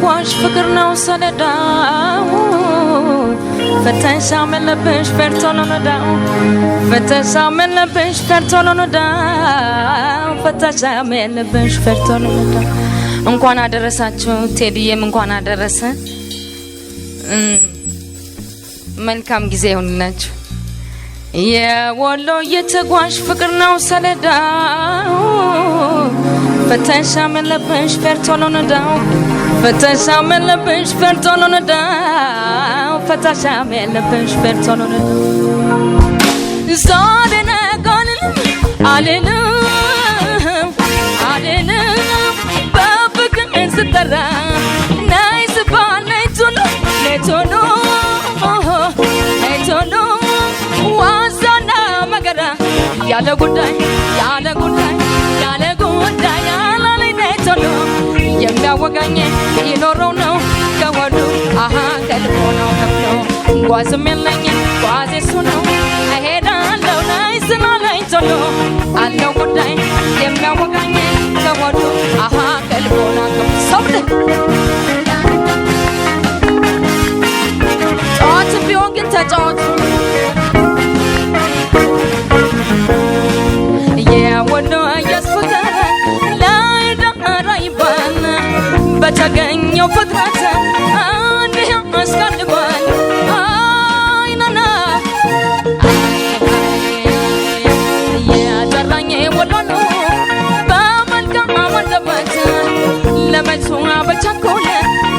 የተጓዥ ፍቅር ነው ሰለዳው ፈተሻ መለበሽ ፈርቶሎ ነዳው ፈተሻ መለበሽ ፈርቶሎ ነዳው ፈተሻ መለበሽ ፈርቶሎ ነዳው እንኳን አደረሳችሁ ቴዲዬም እንኳን አደረሰ መልካም ጊዜ ይሁንላችሁ የወሎ የተጓዥ ፍቅር ነው ሰለዳው ፈተሻ መለበሽ ፈርቶሎ ነዳው ፈተሻ መለበሽ ፈርቶሎ ነዳው ፈተሻ መለበሽ ፈርቶሎ ነዳው ዛሬ ነገንም አልልም በፍቅር ስትጠራ ናይ ስባል ናይ ቶሎ ዋዛና መገራ ያለ ጉዳይ ያላለኝ ናይ ቶሎ የሚያወጋኝ ይኖረው ነው ከወዱ አሃ ከልቦ ነው ከፍሎ ጓዝም የለኝ ጓዝ እሱ ነው እሄዳለሁ ናይ ስላለኝ ቶሎ አለው ጉዳይ የሚያወጋኝ ከወዱ አሃ ከልቦ ነው ከፍሎ ሰብለ ጫወት ቢሆን ግን ተጫወቱ የወሎ ያስፈቀረ ላይ ዳራ ይባል በተገኘው ፍጥረት አንድ ያስቀልባል አይናና የጠራኝ ወሎ ነው በመልካም አወደበት ለመልሱ በቸኮለ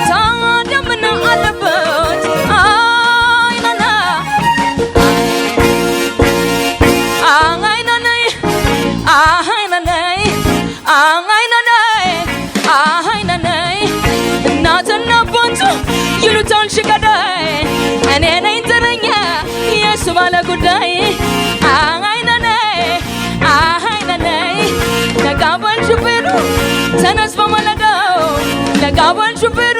ታዲያ ምን አለበት አይናና እናትና አባቱ ይሉታል ሽቀዳይ እኔ ነኝ ተረኛ የሱ ባለ ጉዳይ ነጋበል ሹፌሩ ተነስ በማለዳው ነጋበል ሹፌሩ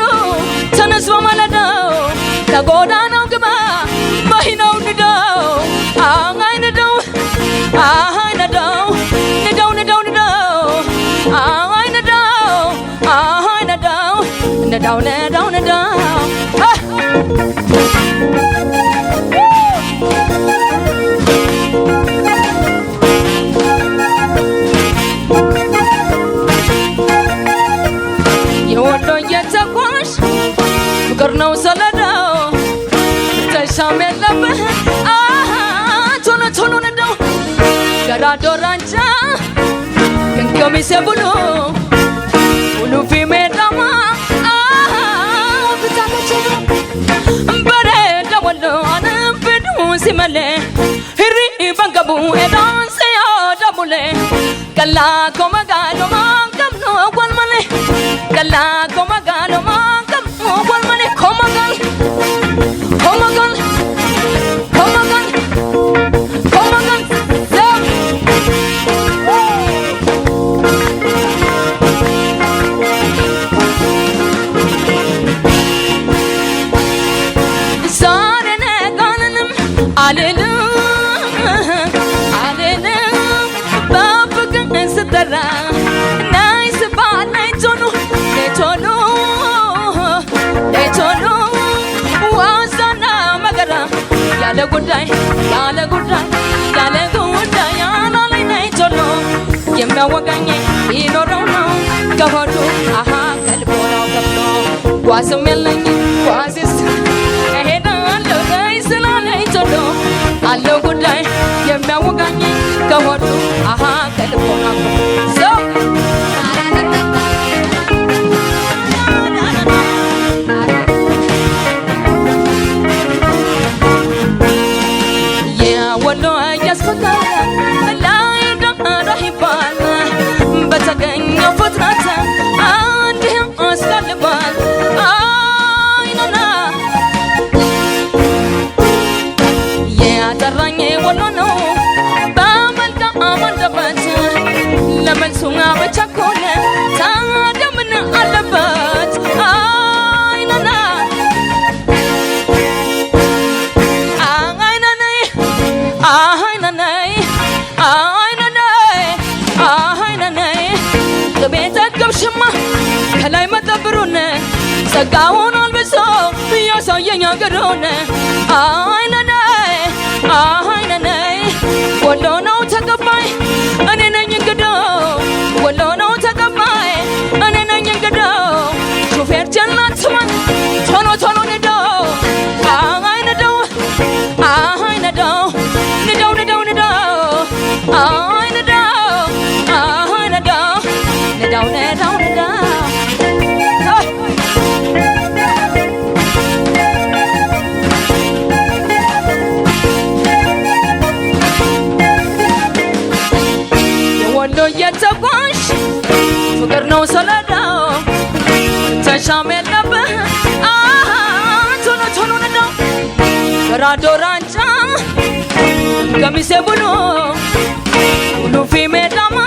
ተነስ በማለዳው ከጎዳናው ግባ በሂናው ንዳው ነዳው የወሎ የተጓዥ ፍቅር ነው ሰለዳው ተሻም የለብህ ቶሎ ነዳው ገራዶ ራንቻ ከሚሴ ብሎ ፊሜዳማ በረዳ ወሎ አንብዱ ሲመለ ህሪ ባንቀቡ ኤዳንስ ያዳሙለ ቀላ ኮመጋሎ ማንቀም ነው ወልመለ ቀላ ኮመጋሎ ማንቀም ነው ወልመለ ኮመጋል አልልም በፍቅር ስትጠራ ናይ ስባል ናይ ቶሎ ዋዛና መገራ ያለ ጉዳይ ያላለኝ ናይ ቶሎ የሚያወጋኝ ይኖረው ነው ከሆዱ አሃ ከልቦ ነው ከፍሎ ጓዝም የለኝ ጓዝስ እሄዳለሁ ናይ ስላለኝ ቶሎ አለው ጉዳይ የሚያወጋኝ ከሆዱ አሃ ከልቦ ነው ሰው የወሎ ያስፈቀረ ላይ ዳራ ይባል በተገኘው ፍጥረት አንድ ያስቀልባል አይናና የጠራኝ ወሎ ነው በመልካም አንደበት ጸጋውን አልብሶ ያሳየኝ አገሩን አይነነይ አይነነይ ወሎ ነው ተቀባይ እኔ ነኝ እንግዳው ወሎ ነው ተቀባይ እኔ ነኝ እንግዳው ሹፌር ጀላት ስማን ቶሎ ቶሎ ንዳው አይነዳው አይነዳው ንዳው ንዳው ንዳው አይነዳው አይነዳው ንዳው ንዳው ንዳው የተጓዥ ፍቅር ነው ሰለዳው ተሻም የለብህ ቶሎ ቶሎ ንዳው ራዶ ራንጫ ቀሚሴ ብሎ ሁሉ ፊሜዳማ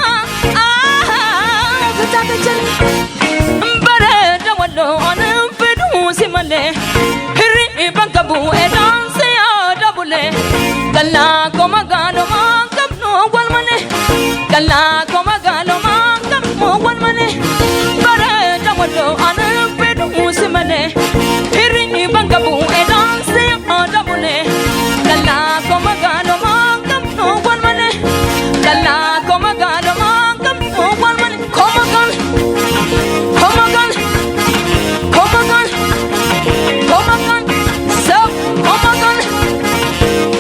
ፍታተቸል በረደ ወሎ አንፍዱ ሲመሌ ህሪ በንከቡ ኤዳንሴ አዳቡሌ ገላ ኮመጋኖ ማንከብኖ ወልመኔ ገላ ኮመጋኖ ማንከብኖ ወልመኔ በረደ ወሎ አንፍዱ ሲመሌ ህሪ በንከቡ ኤዳንሴ አዳቡሌ ገላ ኮመጋኖ ማንከብኖ ወልመኔ ገላ ኮመጋኖ ማንከብኖ ወልመኔ ኮመጋን ኮመጋን ኮመጋን ኮመጋን ሰብ ኮመጋን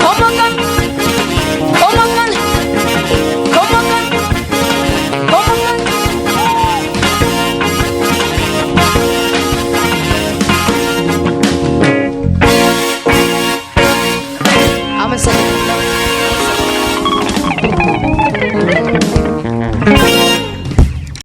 ኮመጋን ኮመጋን ኮመጋን ኮመጋን አመሰግናለሁ።